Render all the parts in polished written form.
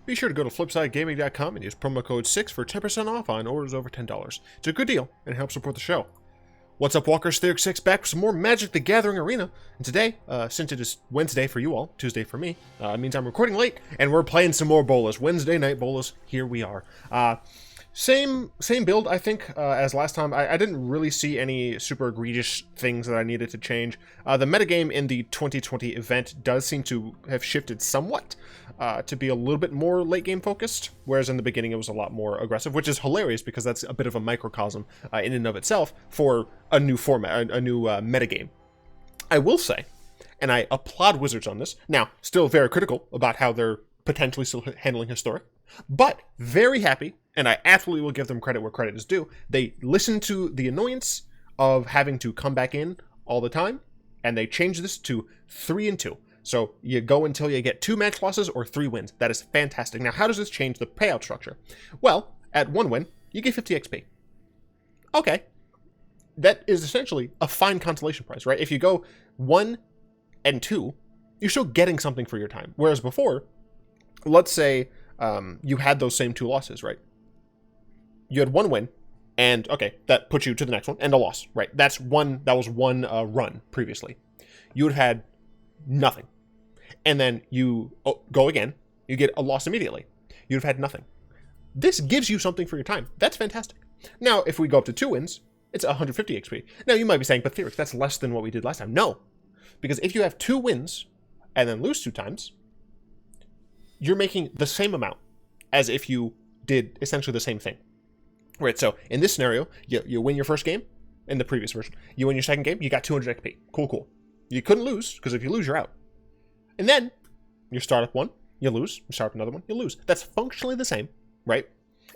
Be sure to go to flipsidegaming.com and use promo code 6 for 10% off on orders over $10. It's a good deal and it helps support the show. What's up, Walkers? Theurk 6 back with some more Magic the Gathering Arena. And today, since it is Wednesday for you all, Tuesday for me, it means I'm recording late, and we're playing some more Bolas. Wednesday night Bolas, here we are. Same build, I think, as last time. I didn't really see any super egregious things that I needed to change. The metagame in the 2020 event does seem to have shifted somewhat to be a little bit more late-game focused, whereas in the beginning it was a lot more aggressive, which is hilarious because that's a bit of a microcosm in and of itself for a new format, a new metagame. I will say, and I applaud Wizards on this, now, still very critical about how they're potentially still handling Historic, but very happy, and I absolutely will give them credit where credit is due. They listened to the annoyance of having to come back in all the time, and they changed this to 3 and 2. So you go until you get 2 match losses or 3 wins. That is fantastic. Now, how does this change the payout structure? Well, at 1 win, you get 50 XP. Okay. That is essentially a fine consolation prize, right? If you go 1 and 2, you're still getting something for your time. Whereas before, let's say you had those same 2 losses, right? You had 1 win, and okay, that puts you to the next one, and a loss, right? That was one run previously. You would have had nothing. And then you go again, you get a loss immediately. You'd have had nothing. This gives you something for your time. That's fantastic. Now, if we go up to 2 wins, it's 150 XP. Now, you might be saying, but Theurk, that's less than what we did last time. No, because if you have 2 wins and then lose 2 times, you're making the same amount as if you did essentially the same thing. Right, so in this scenario, you win your first game in the previous version. You win your second game, you got 200 XP. Cool. You couldn't lose, because if you lose, you're out. And then, you start up one, you lose. You start up another one, you lose. That's functionally the same, right?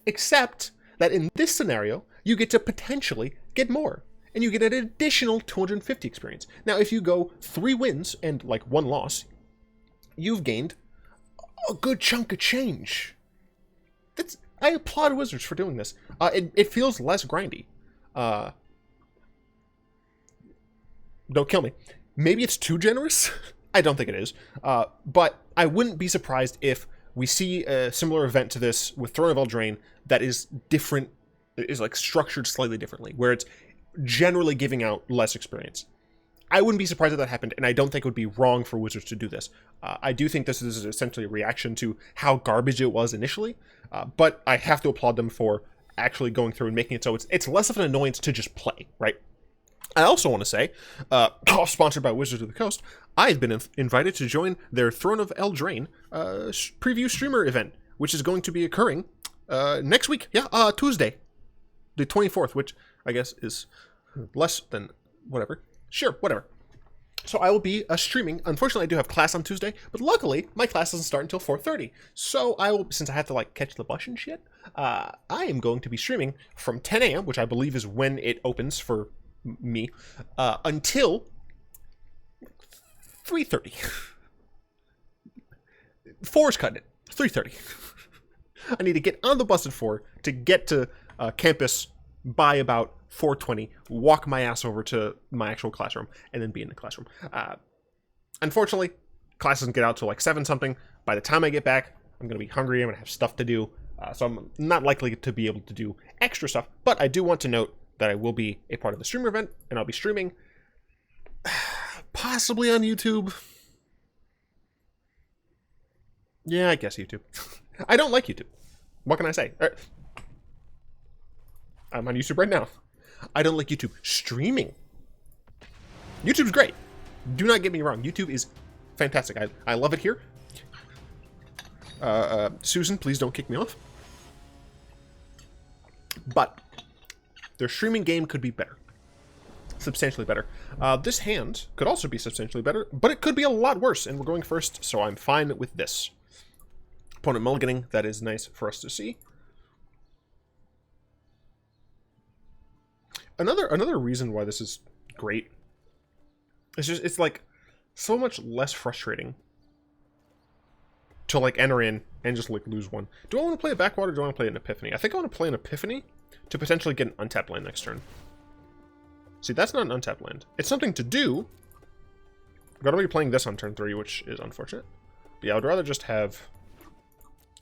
Except that in this scenario, you get to potentially get more. And you get an additional 250 experience. Now, if you go 3 wins and, 1 loss, you've gained a good chunk of change. I applaud Wizards for doing this. It feels less grindy. Don't kill me. Maybe it's too generous? I don't think it is. But I wouldn't be surprised if we see a similar event to this with Throne of Eldraine that is different, is structured slightly differently, where it's generally giving out less experience. I wouldn't be surprised if that happened, and I don't think it would be wrong for Wizards to do this. I do think this is essentially a reaction to how garbage it was initially, but I have to applaud them for actually going through and making it so it's less of an annoyance to just play, right? I also want to say, sponsored by Wizards of the Coast, I've been invited to join their Throne of Eldraine preview streamer event, which is going to be occurring next week. Yeah, Tuesday, the 24th, which I guess is less than whatever. Sure, whatever. So I will be streaming. Unfortunately, I do have class on Tuesday, but luckily, my class doesn't start until 4:30. So I will, since I have to catch the bus and shit, I am going to be streaming from 10 a.m., which I believe is when it opens for me, until 3:30. 4 is cutting it. 3:30. I need to get on the bus at 4 to get to campus by about 4:20, walk my ass over to my actual classroom, and then be in the classroom. Unfortunately, class doesn't get out till 7 something. By the time I get back, I'm going to be hungry, I'm going to have stuff to do, so I'm not likely to be able to do extra stuff, but I do want to note that I will be a part of the streamer event, and I'll be streaming possibly on YouTube. Yeah, I guess YouTube. I don't like YouTube. What can I say? I'm on YouTube right now. I don't like YouTube streaming. YouTube's great. Do not get me wrong. YouTube is fantastic. I love it here. Susan, please don't kick me off. But their streaming game could be better. Substantially better. This hand could also be substantially better, but it could be a lot worse, and we're going first, so I'm fine with this. Opponent mulliganing, that is nice for us to see. Another reason why this is great is just it's so much less frustrating to enter in and just lose one. Do I want to play a Backwater or do I want to play an Epiphany? I think I want to play an Epiphany to potentially get an untapped land next turn. See, that's not an untapped land. It's something to do. I'm going to be playing this on turn 3, which is unfortunate. But yeah, I would rather just have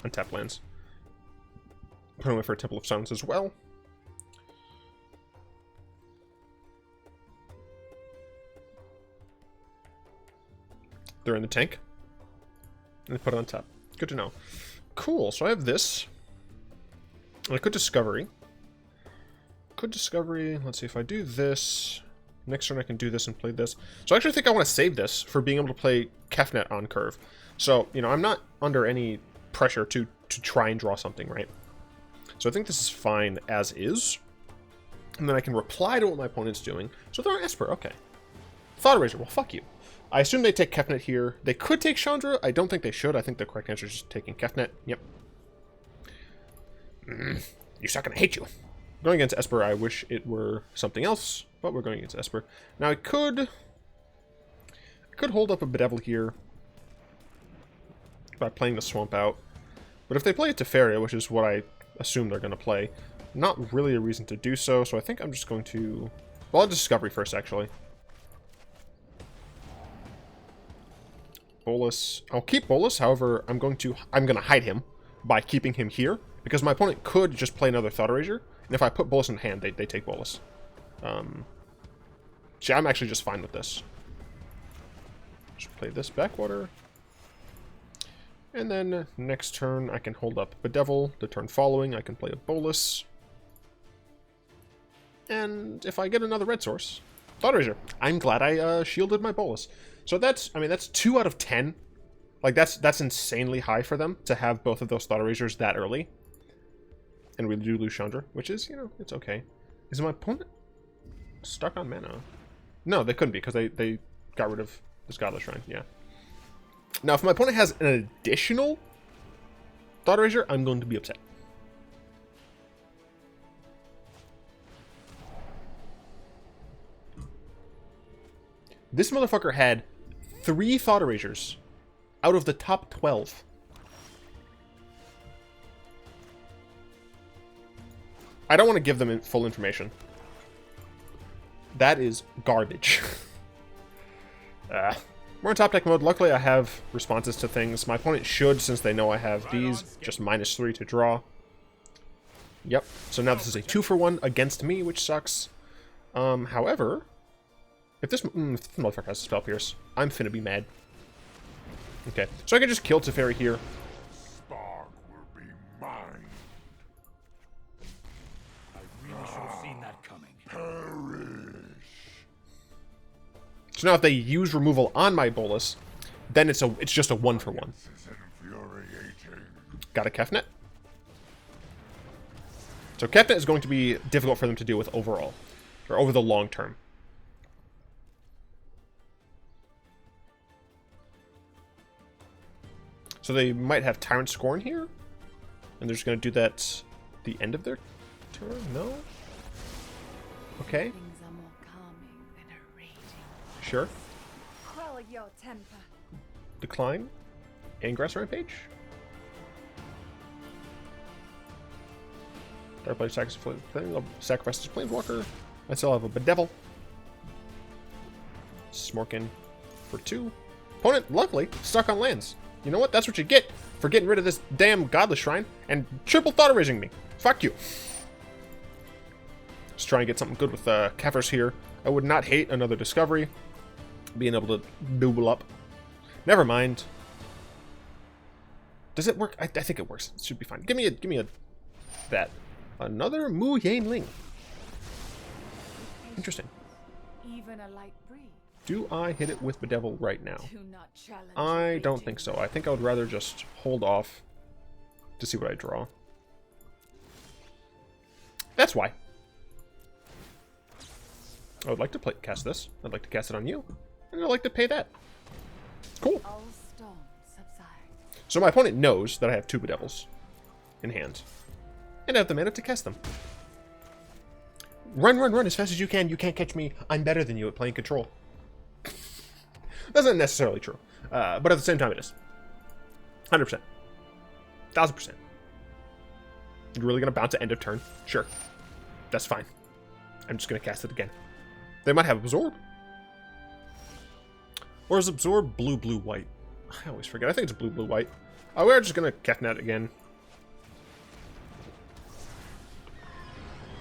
untap lands. Put away for a Temple of Silence as well. They're in the tank. And put it on top. Good to know. Cool, so I have this. I could Discovery. Let's see if I do this. Next turn I can do this and play this. So I actually think I want to save this for being able to play Kefnet on curve. So, you know, I'm not under any pressure to try and draw something, right? So I think this is fine as is. And then I can reply to what my opponent's doing. So they're on Esper, okay. Thought Erasure, well, fuck you. I assume they take Kefnet here. They could take Chandra. I don't think they should. I think the correct answer is just taking Kefnet. Yep. You suck and I hate you. Going against Esper, I wish it were something else, but we're going against Esper. Now I could hold up a Bedevil here by playing the Swamp out. But if they play a Teferia, which is what I assume they're going to play, not really a reason to do so, so I think I'm just going to... Well, I'll Discovery first, actually. Bolas. I'll keep Bolas, however, I'm going to hide him by keeping him here, because my opponent could just play another Thought Erasure, and if I put Bolas in hand, they take Bolas. See, I'm actually just fine with this. Just play this Backwater. And then next turn, I can hold up Bedevil. The turn following, I can play a Bolas. And if I get another red source, Thought Erasure. I'm glad I shielded my Bolas. So that's, I mean, that's 2 out of 10. Like, that's insanely high for them to have both of those Thought Erasures that early. And we do lose Chandra, which is, you know, it's okay. Is my opponent stuck on mana? No, they couldn't be, because they got rid of this Godless Shrine, yeah. Now, if my opponent has an additional Thought Erasure, I'm going to be upset. This motherfucker had 3 Thought Erasures out of the top 12. I don't want to give them full information. That is garbage. We're in top deck mode. Luckily, I have responses to things. My opponent should, since they know I have these, just -3 to draw. Yep. So now this is a 2-for-1 against me, which sucks. However, if this motherfucker has a Spell Pierce, I'm finna be mad. Okay. So I can just kill Teferi here. So now if they use removal on my Bolas, then it's just a 1-for-1. Got a Kefnet. So Kefnet is going to be difficult for them to deal with overall, or over the long term. So they might have Tyrant Scorn here, and they're just going to do that at the end of their turn? No? Okay. Sure. Your temper. Decline. Angrath Rampage. Dark Blade sacrifices Planeswalker. I still have a Bedevil. Smorkin for 2. Opponent, luckily, stuck on lands. You know what? That's what you get for getting rid of this damn Godless Shrine and triple Thought Erasing me. Fuck you. Let's try and get something good with Kefers here. I would not hate another Discovery. Being able to double up. Never mind. Does it work? I think it works. It should be fine. Give me a that. Another Mu Yain Ling. Interesting. Even a light breeze. Do I hit it with Bedevil right now? I don't think so. I think I would rather just hold off to see what I draw. That's why. I would like to cast this. I'd like to cast it on you. And I'd like to pay that. Cool. So my opponent knows that I have 2 Bedevils in hand. And I have the mana to cast them. Run, run, run as fast as you can. You can't catch me. I'm better than you at playing control. That's not necessarily true. But at the same time it is. 100%. 1000%. You're really going to bounce at end of turn? Sure. That's fine. I'm just going to cast it again. They might have Absorb. Or is Absorb blue, blue, white? I always forget. I think it's blue, blue, white. Oh, we're just gonna Kefnet again.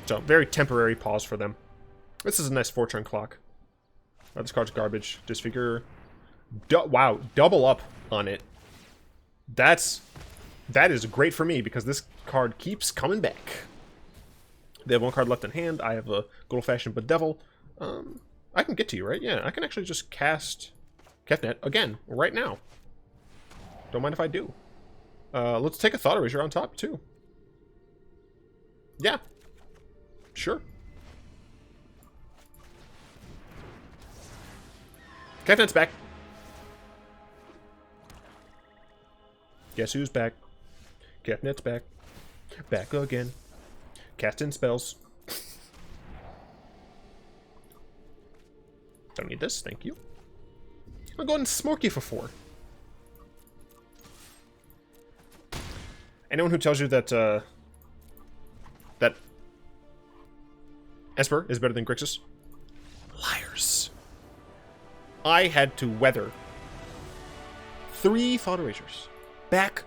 So, very temporary pause for them. This is a nice 4-turn clock. Oh, this card's garbage. Disfigure. Wow, double up on it. That is great for me because this card keeps coming back. They have 1 card left in hand. I have a good old-fashioned Bedevil. I can get to you, right? Yeah, I can actually just cast Kefnet again right now. Don't mind if I do. Let's take a Thought Erasure on top, too. Yeah. Sure. Kefnet's back. Guess who's back? Kefnet's back. Back again. Casting spells. Don't need this, thank you. I'll go ahead and smoke you for 4. Anyone who tells you that that Esper is better than Grixis, liars. I had to weather 3 Thought Erasures. Back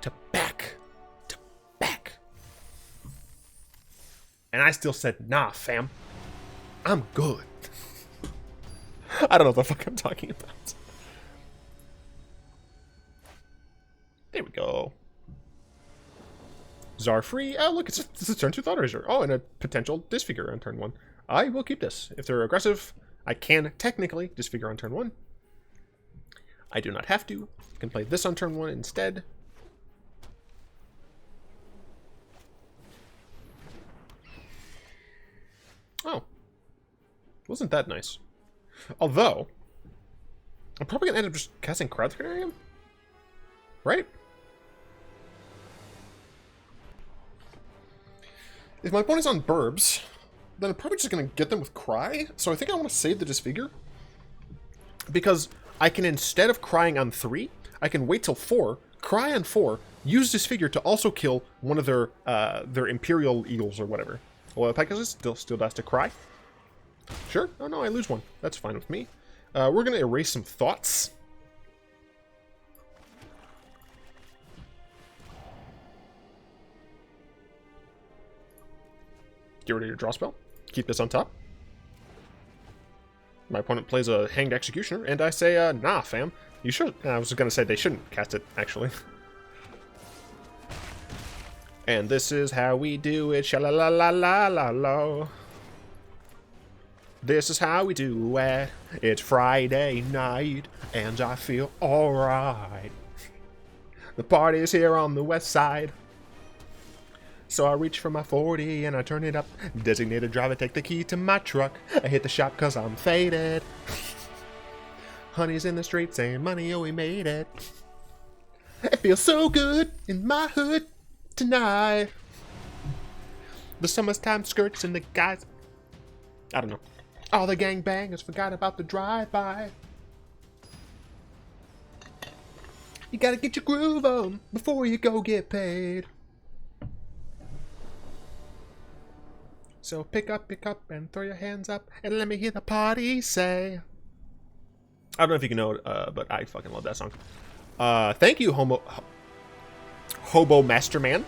to back to back. And I still said, nah, fam. I'm good. I don't know what the fuck I'm talking about. There we go. Czar free. Oh, look, it's a turn 2 Thought Erasure. Oh, and a potential Disfigure on turn 1. I will keep this. If they're aggressive, I can technically Disfigure on turn 1. I do not have to. I can play this on turn 1 instead. Oh. Wasn't that nice. Although, I'm probably going to end up just casting Carnarium. Right? If my opponent's on Burbs, then I'm probably just going to get them with Cry. So I think I want to save the Disfigure. Because I can, instead of crying on 3, I can wait till 4, cry on 4, use Disfigure to also kill one of their Imperial Eagles or whatever. Well, Pegasus still has to cry. Sure. Oh no, I lose 1. That's fine with me. We're going to erase some thoughts. Get rid of your draw spell. Keep this on top. My opponent plays a Hanged Executioner, and I say, nah, fam. You should. I was going to say they shouldn't cast it, actually. And this is how we do it. Sha-la-la-la-la-la-la. This is how we do it. It's Friday night, and I feel alright. The party's here on the west side. So I reach for my 40 and I turn it up. Designated driver, take the key to my truck. I hit the shop cause I'm faded. Honey's in the street saying, money, oh, we made it. It feels so good in my hood tonight. The summertime skirts and the guys. I don't know. All the gangbangers forgot about the drive-by. You gotta get your groove on before you go get paid. So pick up your cup and throw your hands up and let me hear the party say. I don't know if you can know it, but I fucking love that song. Thank you, Hobo Masterman.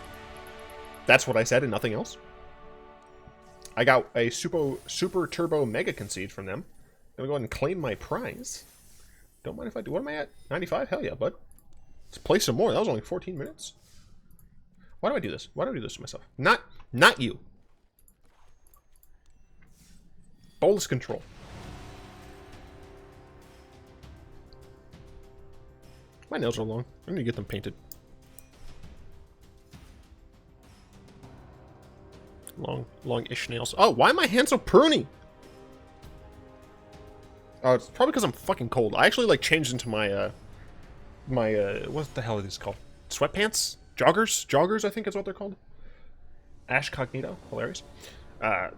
That's what I said and nothing else. I got a super turbo mega concede from them. Gonna go ahead and claim my prize. Don't mind if I do. What am I at? 95? Hell yeah, bud. Let's play some more. That was only 14 minutes. Why do I do this? Why do I do this to myself? Not you. Bolas Control. My nails are long. I'm gonna get them painted. Long-ish nails. Oh, why are my hands so pruny? Oh, it's probably because I'm fucking cold. I actually, like, changed into my, what the hell are these called? Sweatpants? Joggers? Joggers, I think is what they're called. Ash Cognito. Hilarious.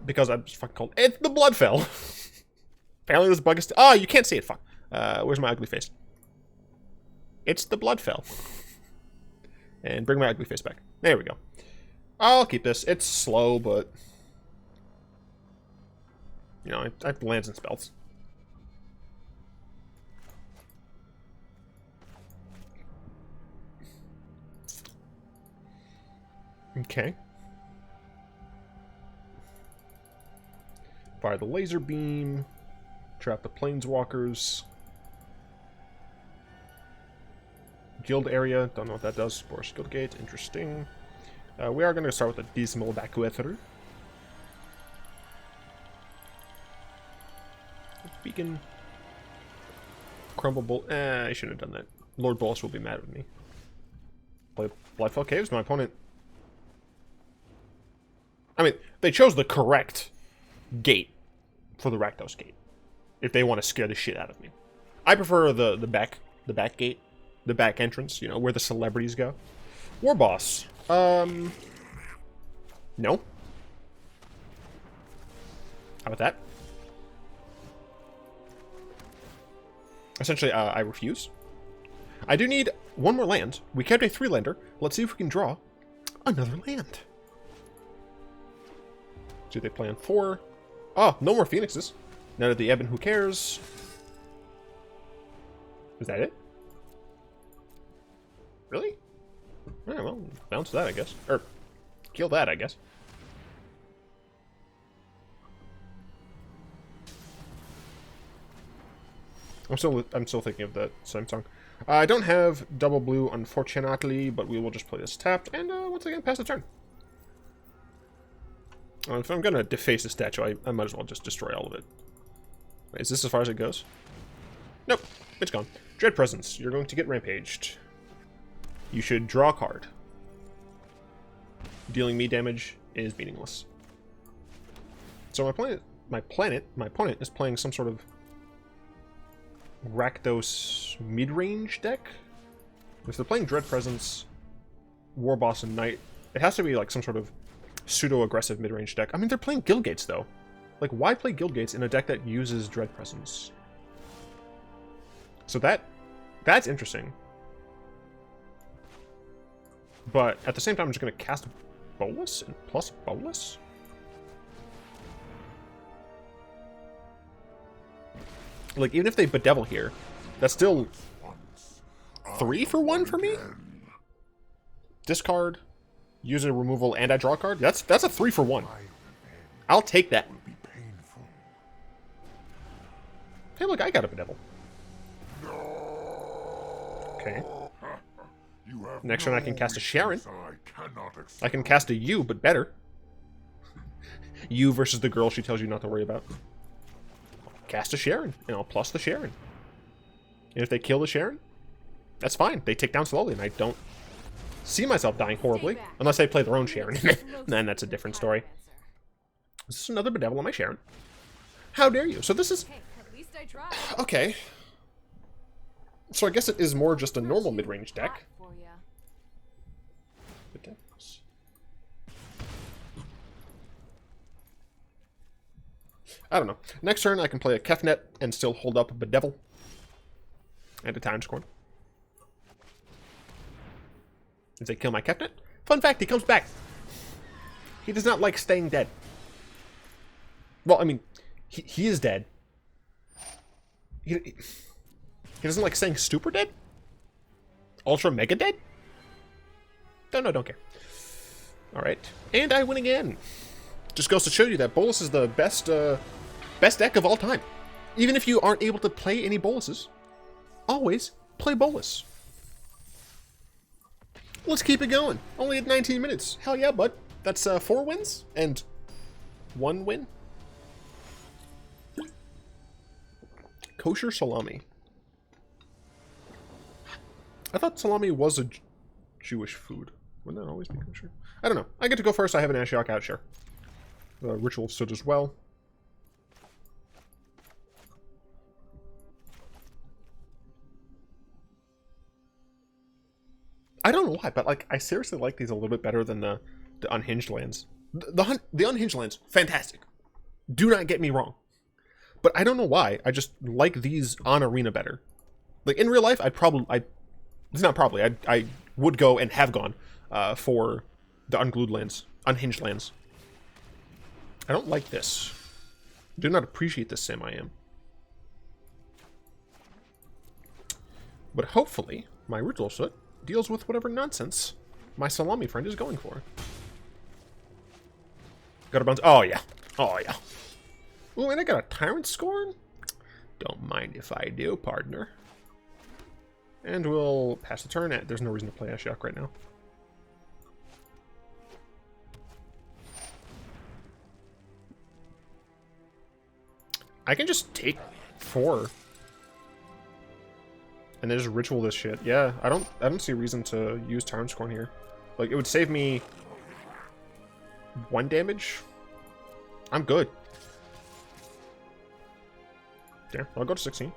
Because I'm just fucking cold. It's the Bloodfell. Apparently this bug is... Oh, you can't see it. Fuck. Where's my ugly face? It's the Bloodfell. And bring my ugly face back. There we go. I'll keep this. It's slow, but... You know, I have lands and spells. Okay. Fire the laser beam. Trap the planeswalkers. Guild area. Don't know what that does. Boros Guild Gate. Interesting. We are going to start with the Dismal Backwater. Beacon. Crumble. I shouldn't have done that. Lord Bolas will be mad with me. Play Bloodfell Caves. My opponent. I mean, they chose the correct gate for the Rakdos gate. If they want to scare the shit out of me, I prefer the back gate, the back entrance. You know, where the celebrities go. War Boss. No. How about that? Essentially, I refuse. I do need one more land. We kept a 3-lander. Let's see if we can draw another land. Do they play on 4? Oh, no more Phoenixes. None of the Ebon, who cares? Is that it? Really? Alright, well, bounce that, I guess. Or, kill that, I guess. I'm still thinking of the same song. I don't have double blue, unfortunately, but we will just play this tapped, and once again, pass the turn. If I'm gonna deface the statue, I might as well just destroy all of it. Wait, is this as far as it goes? Nope, it's gone. Dread Presence, you're going to get rampaged. You should draw a card. Dealing me damage is meaningless. So my opponent is playing some sort of Rakdos Midrange deck. If they're playing Dread Presence, War Boss, and Knight, it has to be like some sort of pseudo-aggressive mid-range deck. I mean, they're playing Guild Gates, though. Like, why play Guild Gates in a deck that uses Dread Presence? So that's interesting. But at the same time, I'm just going to cast Bolas and plus Bolas? Like, even if they Bedevil here, that's still 3 for 1 for me? Discard, use a removal, and I draw a card? That's a 3 for 1. I'll take that. Hey, look, I got a Bedevil. Okay. Next turn I can cast a Sharon. I can cast a U, but better. You versus the girl she tells you not to worry about. Cast a Sharon, and I'll plus the Sharon. And if they kill the Sharon, that's fine. They tick down slowly, and I don't see myself dying horribly. Unless they play their own Sharon. Then that's a different story. This is another Bedevil on my Sharon. How dare you? So this is... Okay. So I guess it is more just a normal mid-range deck. I don't know. Next turn, I can play a Kefnet and still hold up a Bedevil. And a Tyrant Scorn. As they kill my Kefnet. Fun fact, he comes back. He does not like staying dead. Well, I mean, he is dead. He doesn't like staying super dead? Ultra mega dead? Don't care. Alright. And I win again. Just goes to show you that Bolas is the best deck of all time. Even if you aren't able to play any Bolases, always play Bolas. Let's keep it going. Only at 19 minutes. Hell yeah, bud. That's 4 wins and 1 win. Kosher salami. I thought salami was a Jewish food. Wouldn't that always be kosher? I don't know. I get to go first. I have an Ashiok out, sure. Ritual of Soot as well. I don't know why, but like I seriously like these a little bit better than the unhinged lands. The unhinged lands, fantastic. Do not get me wrong. But I don't know why. I just like these on Arena better. Like in real life, I would go and have gone for the unglued lands, unhinged lands. I don't like this. Do not appreciate this Sam I am. But hopefully, my Ritual Soot deals with whatever nonsense my salami friend is going for. Got a bounce. Oh, yeah. Oh, yeah. Ooh, and I got a Tyrant Scorn? Don't mind if I do, partner. And we'll pass the turn. There's no reason to play Ashiok right now. I can just take 4. And then just ritual this shit. Yeah, I don't see a reason to use Tyrant Scorn here. Like, it would save me 1 damage. I'm good. Yeah, I'll go to 16.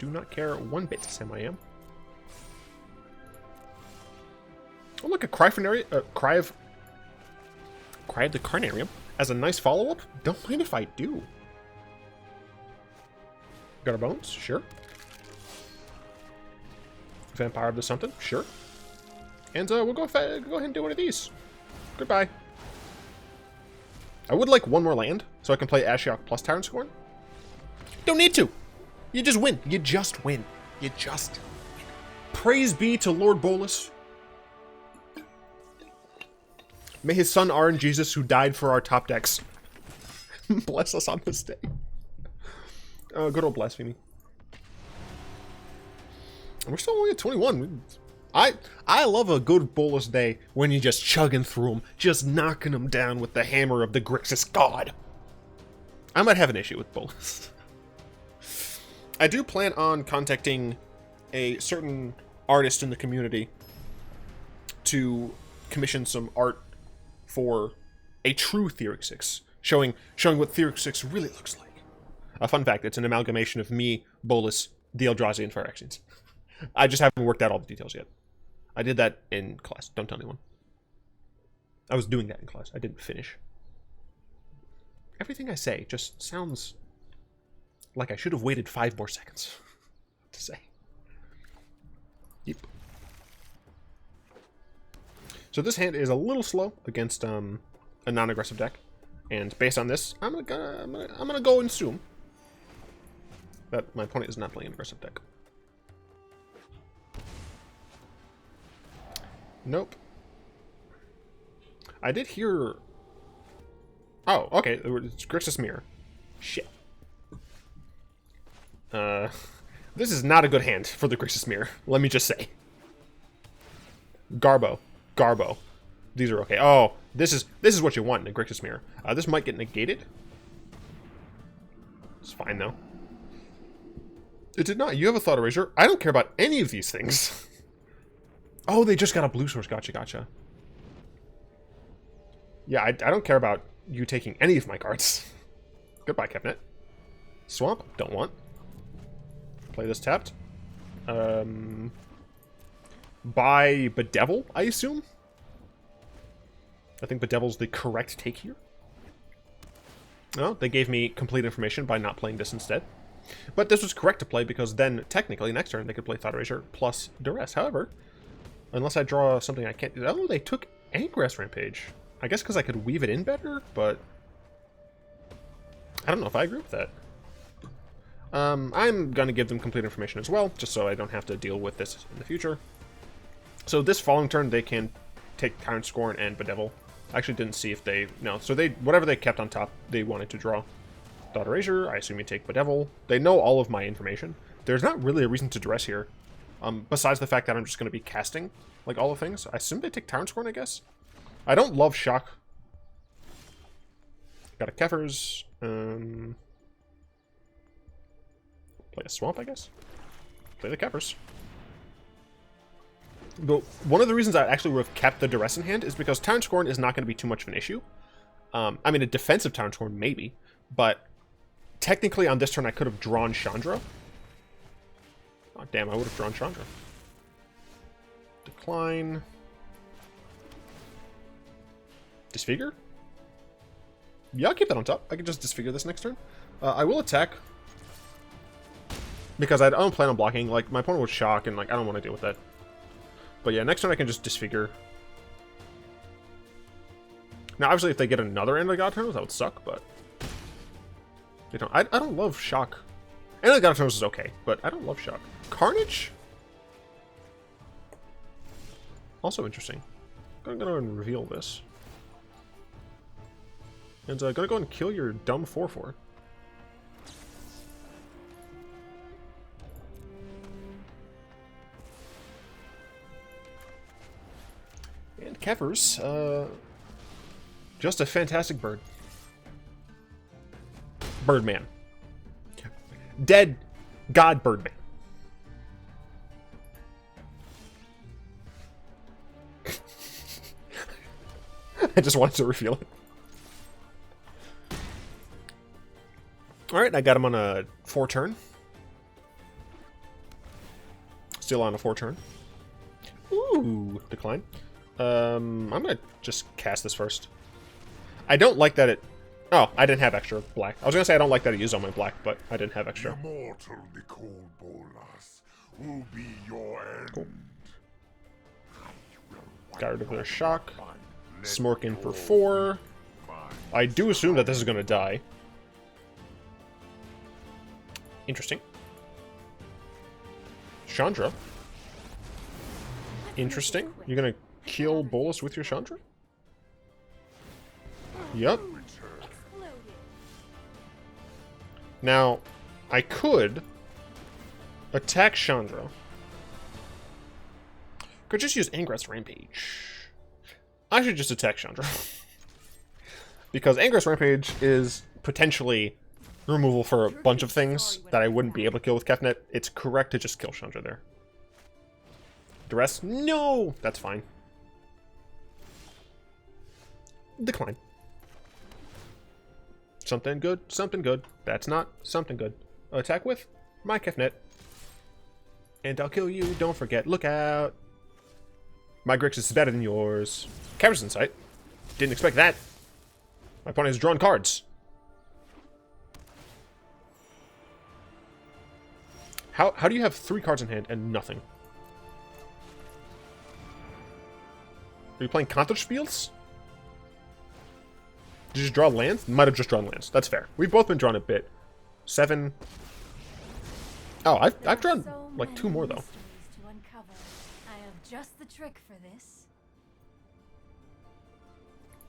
Do not care one bit, Sam I am. Oh, look, a Cry of the Carnarium as a nice follow-up. Don't mind if I do. Got our bones? Sure. Vampire of the something? Sure. And we'll go ahead and do one of these. Goodbye. I would like 1 more land, so I can play Ashiok plus Tyrant Scorn. Don't need to. You just win. You just win. You just win. Praise be to Lord Bolas. May his son Aaron Jesus, who died for our top decks, bless us on this day. Good old blasphemy. We're still only at 21. I love a good Bolas day when you're just chugging through them, just knocking them down with the hammer of the Grixis god. I might have an issue with Bolas. I do plan on contacting a certain artist in the community to commission some art for a true Theoric 6, showing what Theoric 6 really looks like. A fun fact, it's an amalgamation of me, Bolas, the Eldrazi, and Phyrexians. I just haven't worked out all the details yet. I did that in class. Don't tell anyone. I was doing that in class. I didn't finish. Everything I say just sounds like I should have waited 5 more seconds to say. Yep. So this hand is a little slow against a non-aggressive deck, and based on this, I'm gonna go and assume that my opponent is not playing an aggressive deck. Nope. I did hear. Oh, okay. It's Grixis Mirror. Shit. This is not a good hand for the Grixis Mirror. Let me just say. Garbo. These are okay. Oh, this is what you want in a Grixis Mirror. This might get negated. It's fine though. It did not. You have a Thought Erasure. I don't care about any of these things. Oh, they just got a blue source. Gotcha. Yeah, I don't care about you taking any of my cards. Goodbye, Kefnet. Swamp. Don't want. Play this tapped. Buy Bedevil, I assume? I think Bedevil's the correct take here. No, they gave me complete information by not playing this instead. But this was correct to play because then, technically, next turn they could play Thought Erasure plus Duress. However, unless I draw something I can't do. Oh, they took Angrath Rampage. I guess because I could weave it in better, but I don't know if I agree with that. I'm going to give them complete information as well, just so I don't have to deal with this in the future. So this following turn, they can take Tyrant Scorn and Bedevil. I actually didn't see if they... No, so they whatever they kept on top, they wanted to draw. Thought Erasure, I assume you take Bedevil. They know all of my information. There's not really a reason to dress here. Besides the fact that I'm just going to be casting, like, all the things. I assume they take Tyrant Scorn, I guess. I don't love Shock. Got a Kefers. Play a Swamp, I guess. Play the Kefers. But one of the reasons I actually would have kept the Duress in hand is because Tyrant Scorn is not going to be too much of an issue. I mean, a defensive Tyrant Scorn, maybe. But technically, on this turn, I could have drawn Chandra. Oh, damn, I would have drawn Chandra. Decline. Disfigure? Yeah, I'll keep that on top. I can just disfigure this next turn. I will attack. Because I don't plan on blocking. Like, my opponent would shock, and, like, I don't want to deal with that. But yeah, next turn I can just disfigure. Now, obviously, if they get another end of God-Eternals, that would suck, but... You know, I don't love shock. End of God-Eternals is okay, but I don't love shock. Carnage? Also interesting. I'm going to reveal this. And gonna go and kill your dumb 4/4. And Kefers, just a fantastic bird. Birdman. Dead God Birdman. I just wanted to reveal it. Alright, I got him on a 4-turn. Still on a 4-turn. Ooh, decline. I'm gonna just cast this first. I don't like that it... Oh, I didn't have extra black. I was gonna say I don't like that it used all my black, but I didn't have extra. Immortal Nicol Bolas will be your end. Cool. Got rid of their shock. Smork in for 4. I do assume that this is gonna die. Interesting. Chandra. Interesting. You're gonna kill Bolas with your Chandra? Yep. Now, I could attack Chandra. Could just use Angrath's Rampage. I should just attack Chandra. Because Angrath's Rampage is potentially removal for a bunch of things that I wouldn't be able to kill with Kefnet. It's correct to just kill Chandra there. Duress? No! That's fine. Decline. Something good, something good. That's not something good. Attack with my Kefnet. And I'll kill you, don't forget. Look out! My Grixis is better than yours. Caver's Insight. Didn't expect that. My opponent has drawn cards. How do you have 3 cards in hand and nothing? Are you playing Counterspiels? Did you just draw lands? Might have just drawn lands. That's fair. We've both been drawn a bit. 7. Oh, I've drawn like 2 more though. I have just the trick for this.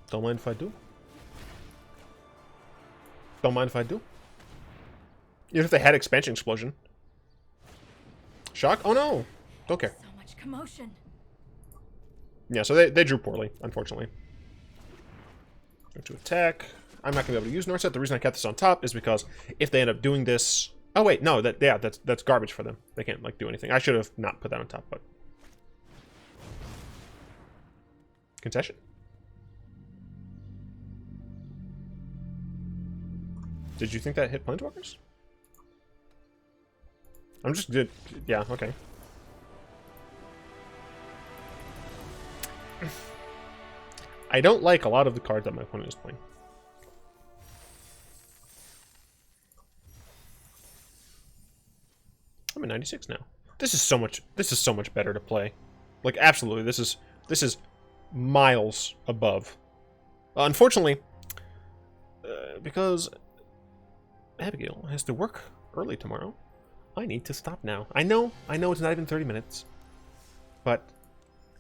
Don't mind if I do. Don't mind if I do. Even if they had Expansion Explosion. Shock? Oh no! Don't care. So much commotion. Yeah, so they drew poorly, unfortunately. Go to attack. I'm not going to be able to use Narset. The reason I kept this on top is because if they end up doing this... Oh wait, no, that's garbage for them. They can't like do anything. I should have not put that on top, but... Concession? Did you think that hit Planeswalkers? I'm just... Yeah, okay. I don't like a lot of the cards that my opponent is playing. I'm at 96 now. This is so much better to play. Like absolutely, this is miles above. Unfortunately, because Abigail has to work early tomorrow, I need to stop now. I know it's not even 30 minutes, but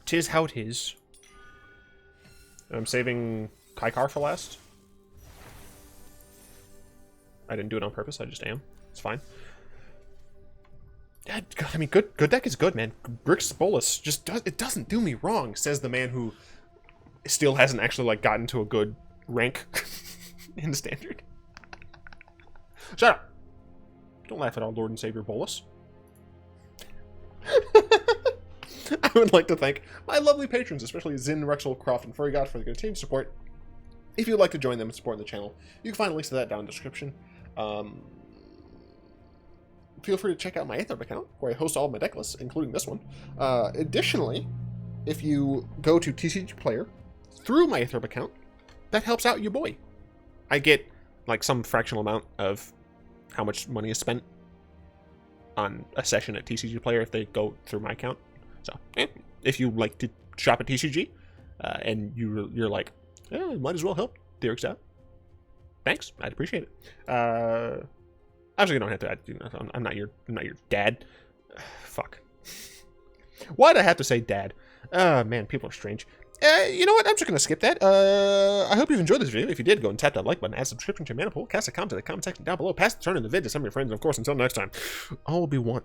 'tis how it is. I'm saving Kaikar for last. I didn't do it on purpose, I just am. It's fine. Yeah, I mean, good deck is good, man. Grixis Bolas just doesn't do me wrong, says the man who still hasn't actually like gotten to a good rank in the standard. Shut up! Don't laugh at our Lord and Savior Bolas. I would like to thank my lovely patrons, especially Zin, Rexel, Croft, and Furry God for the continued support. If you'd like to join them and support the channel, you can find links to that down in the description. Feel free to check out my Aether account, where I host all of my deck lists, including this one. Additionally, if you go to TCG Player through my Aether account, that helps out your boy. I get like some fractional amount of how much money is spent on a session at TCG Player if they go through my account. So, if you like to shop at TCG, and you're like, might as well help Derek's out. Thanks, I'd appreciate it. Actually, you don't have to. I'm not your dad. Fuck. Why'd I have to say dad? Man, people are strange. You know what? I'm just going to skip that. I hope you've enjoyed this video. If you did, go and tap that like button, add subscription to your mana pool, cast a comment in the comment section down below, pass the turn in the vid to some of your friends, and of course, until next time, all will be one.